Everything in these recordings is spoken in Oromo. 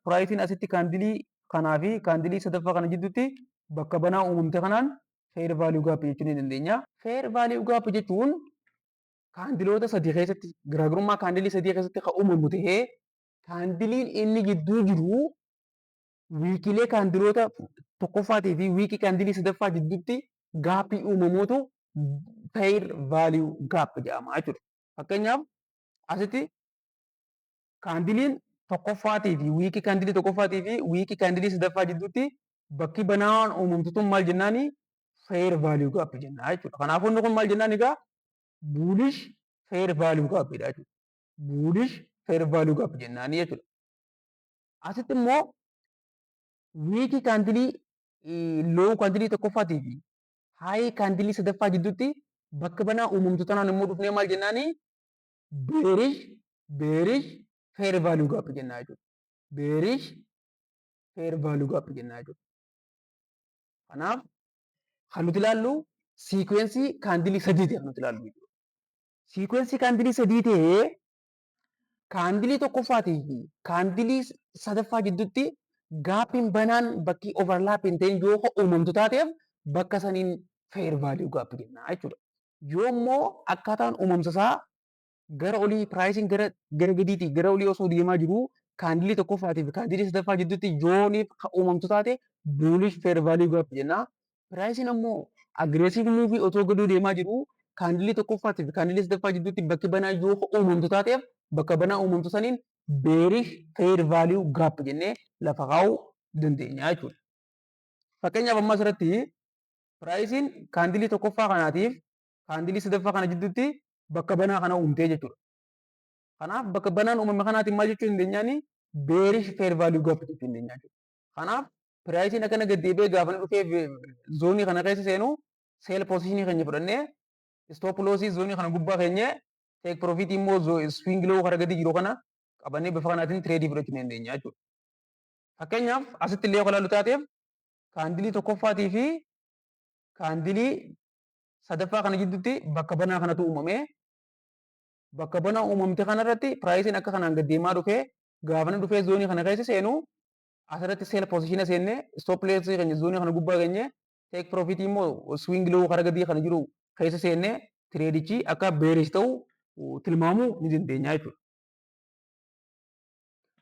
piraayitiin asitti kaandilii kanaa fi kaandilii sadaffaa kana jidduutti bakka banaa uumamte kanaan fair value gap jechuu ni dandeenya. Fair value gap jechuun kaandiloota sadii keessatti garaagarummaa kaandilii sadii keessatti kan uumamu ta'ee kaandiliin inni gidduu jiru wiikilee kaandiloota tokkoffaatii fi wiikii kaandilii sadaffaa gidduutti gaappii uumamuutu fair value gap jedhama jechuudha. Fakkeenyaaf asitti kaandiliin tokkoffaatii fi wiikii kaandilii tokkoffaatii fi wiikii kaandilii sadaffaa gidduutti bakki banaan uumamtu tun maal jennaani fair value gap jenna jechuudha. Kanaafuu inni kun maal jennaan egaa bullish fair value gap dha jechuudha. Bullish fair value gap jennaani jechuudha. Asitti immoo wiikii kaandilii loo kaandilii tokkoffaatii fi haay kaandilii sadaffaa gidduutti bakka banaa uumamtu tanaan immoo dhufnee maal jennaani bearish fair value gap jennaa jechuudha. Bearish fair value gap jennaa jechuudha. Kanaaf kan nuti ilaallu siikwensii kaandilii sadiiti kan nuti ilaallu jechuudha. Siikwensii kaandilii sadii ta'ee kaandilii tokkoffaatii fi kaandilii sadaffaa gidduutti gaappiin banaan bakki overlaapping ta'een yoo uumamtu taateef bakka saniin fair value gap jennaa jechuudha. Yoo immoo akkaataan uumamsa isaa gara olii piraayisiin gara gadiitii gara olii osoo deemaa jiru kaandilii tokkoffaatii fi kaandilii sadaffaa gidduutti yooniif kan uumamtu taate bullish fair value gap jenna. Piraayisiin ammoo aggressive move otoo gaduu deemaa jiru kaandilii tokkoffaatii fi kaandilii sadaffaa gidduutti bakki banaa yoo uumamtu taateef bakka banaa uumamtu saniin bearish fair value gap jennee lafa kaa'uu dandeenya jechuudha. Fakkeenyaaf amma asirratti piraayisiin kaandilii tokkoffaa kanaatiif kaandilii sadaffaa kana gidduutti bakka banaa kana uumtee jechuudha. Kanaaf bakka banaan uumame kanaatiin maal jechuu dandeenyaani bearish fair value gap jechuu dandeenya jechuudha. Kanaaf piraayisiin akkana gad deebi'ee gaafa inni dhufee zoonii kana keessa seenu seel poozishinii keenya fudhannee stoop loosii zoonii kana gubbaa keenyee teek piroofitii immoo swing loo kara gadi jiru kana qabannee bifa kanaatiin tireedii fudhachuu dandeenya jechuudha. Fakkeenyaaf asitti illee kolaallu taateef kaandilii tokkoffaatii fi kaandilii sadaffaa kana gidduutti bakka banaa kanatu uumame. Bakka banaa uumamte kanarratti piraayisiin akka kanaan gad deemaa dhufee gaafa inni dhufee zoonii kana keessa seenu asirratti seel poozishina seennee stoop loosii keenya zoonii kana gubbaa keenyee teek piroofitii immoo swing loo kara gadii kana jiru keessa seennee tireedichi akka bearish ta'u tilmaamuu ni dandeenya jechuudha.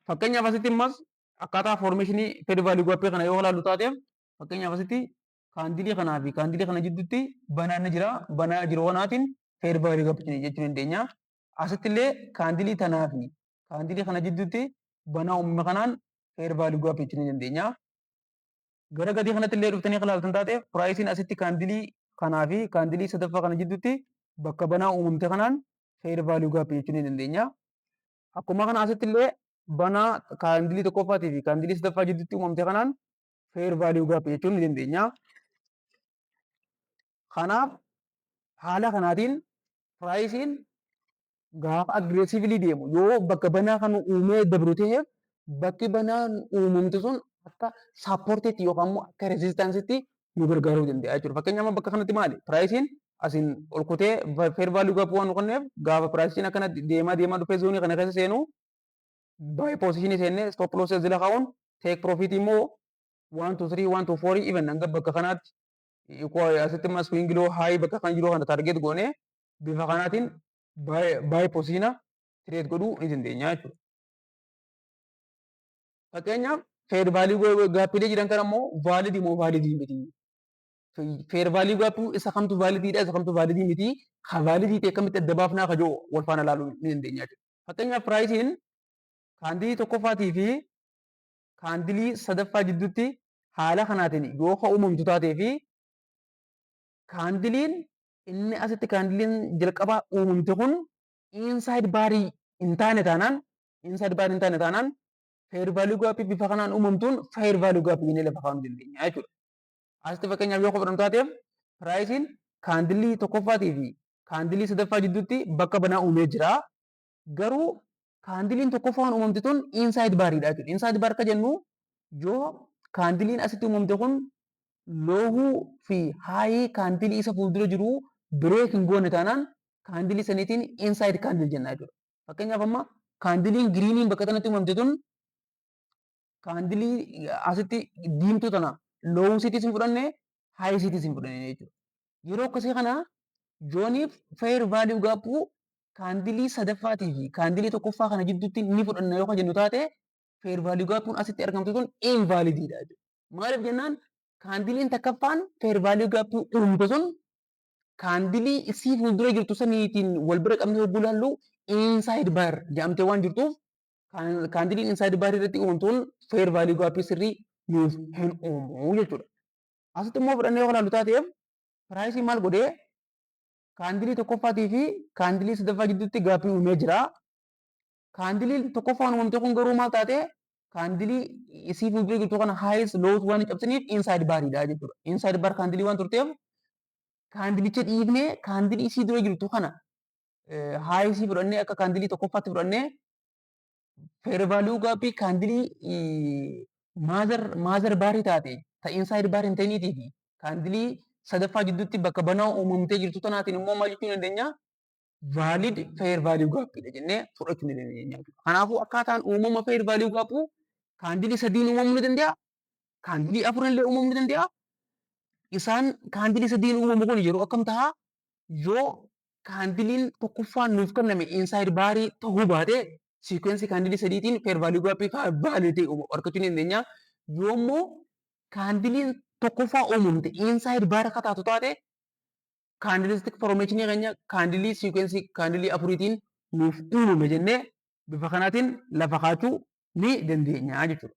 Fakkeenyaaf asitti immas akkaataa foormeeshinii fair value gap kana yoo ilaallu taateef fakkeenyaaf asitti kaandilii kanaa fi kaandilii kana gidduutti banaan ni jira. Banaa jiru kanaatiin fair value gap jechuu dandeenya. Asitti illee kaandilii tanaa fi kaandilii kana gidduutti banaa uumame kanaan fair value gap jechuu ni dandeenya. Gara gadii kanatti illee dhuftanii ilaaltan taateef piraayisiin asitti kaandilii kanaa fi kaandilii sadaffaa kana gidduutti bakka banaa uumamte kanaan fair value gap jechuu ni dandeenya. Akkuma kana asitti illee banaa kaandilii tokkoffaatii fi kaandilii sadaffaa gidduutti uumamte kanaan fair value gap jechuu ni dandeenya. Kanaaf haala kanaatiin piraayisiin gaafa aggressively deemu yoo bakka banaa kan uumee dabru ta'eef bakki banaan uumamtu sun akka saappoortiitti yookaan immoo akka rezistaansiitti nu gargaaruu danda'a jechuudha. Fakkeenyaaf bakka kanatti maali? Piraayisiin asiin ol kutee fair value gap waan nu kenneef gaafa piraayisiin akkana deemaa dhufee zoonii kana keessa seenu baay'ee poozishinii seennee stoop loosii jala kaa'uun teek piroofitii immoo 1 to 3 1 to 4 even hanga bakka kanaatti asitti immoo swing loo haay bakka kana jiru kana taargeet goonee bifa kanaatiin baay'ee poozishina tireed godhuu ni dandeenya jechuudha. Fakkeenyaaf fair value gaappiilee jiran kana immoo vaalidii moo vaalidii miti. Fair value gaappii isa kamtu vaalidiidha isa kamtu vaalidii miti. Ha vaalidii ta'e akkamitti adda baafnaa kajoo wal faana ilaaluu ni dandeenya jechuudha. Fakkeenyaaf piraayisiin kaandilii tokkoffaatii fi kaandilii sadaffaa gidduutti haala kanaatiin yoo uumamtu taatee fi kaandiliin inni asitti kaandiliin jalqabaa uumamte kun inside baarii hin taane taanaan fair value gap bifa kanaan uumamtuun fair value gap jennee lafa kaa'uu dandeenya jechuudha. Asitti fakkeenyaaf yoo fudhannu taateef piraayisiin kaandilii tokkoffaatii fi kaandilii sadaffaa gidduutti bakka banaa uumee jira. Garuu kaandiliin tokkoffaan uumamte tun inside baariidha jechuudha. Inside baar akka jennu yoo kaandiliin asitti uumamte kun loohuu fi haayii kaandilii isa fuuldura jiru bireek hin goone taanaan kaandilii saniitiin inside kaandil jenna jechuudha. Fakkeenyaaf amma kaandiliin giriiniin bakka kanatti uumamte tun kaandilii asitti diimtuu tana loowusiitis hin fudhanne haayisiitis hin fudhanne jechuudha. Yeroo akkasii kana jooniif feer vaaluu gaappuu kaandilii sadaffaatii fi kaandilii tokkoffaa kana jidduutti ni fudhanna yoo jennu taate feer vaaluu gaappuun asitti argamtu kun invaalidiidha jechuudha. Maaliif jennaan kaandiliin takkaffaan feer vaaluu gaappuu uumte sun kaandilii isii fuuldura jirtu saniitiin wal bira qabnee yogguu ilaallu inside bar jedhamtee waan jirtuuf kaandiliin inside bar irratti uumamtuun feer vaaluu gaappii sirrii nuuf hin uumu jechuudha. Asitti immoo fudhannee yoo ilaallu taateef piraayisii maal godhee kaandilii tokkoffaatii fi kaandilii sadaffaa gidduutti gaappii uumee jira. Kaandilii tokkoffaan uumamte kun garuu maal taate kaandilii isii fuuldura jirtu kana haayis loowus waan cabsaniif inside baariidha jechuudha. Inside bar kaandilii waan turteef kaandilicha dhiifnee kaandilii isii dura jirtu kana haayisii fudhannee akka kaandilii tokkoffaatti fudhannee feer vaaluu gaappii kaandilii maazar baarii taate ta inside baar hin ta'iniitii fi kaandilii sadaffaa gidduutti bakka banaa uumamtee jirtu tanaatiin immoo maal jechuu dandeenya? Vaalid feer vaaluu gaappiidha jennee fudhachuu ni dandeenya. Kanaafuu akkaataan uumama feer vaaluu gaappuu kaandilii sadiin uumamuu ni danda'a. Kaandilii afur illee uumamuu ni danda'a. Isaan kaandilii sadiin uumamu kun yeroo akkam ta'a? Yoo kaandiliin tokkoffaan nuuf kenname inside baarii ta'uu baate siikwensii kaandilii sadiitiin feer vaaluu gaappii vaaluu ta'e argachuu ni dandeenya. Yoommoo kaandiliin tokkoffaa uumamte inside baara akka taatu taate kaandilistik formeeshinii keenya kaandilii siikwensii kaandilii afuriitiin nuuf uumame jennee bifa kanaatiin lafa kaachuu ni dandeenya jechuudha.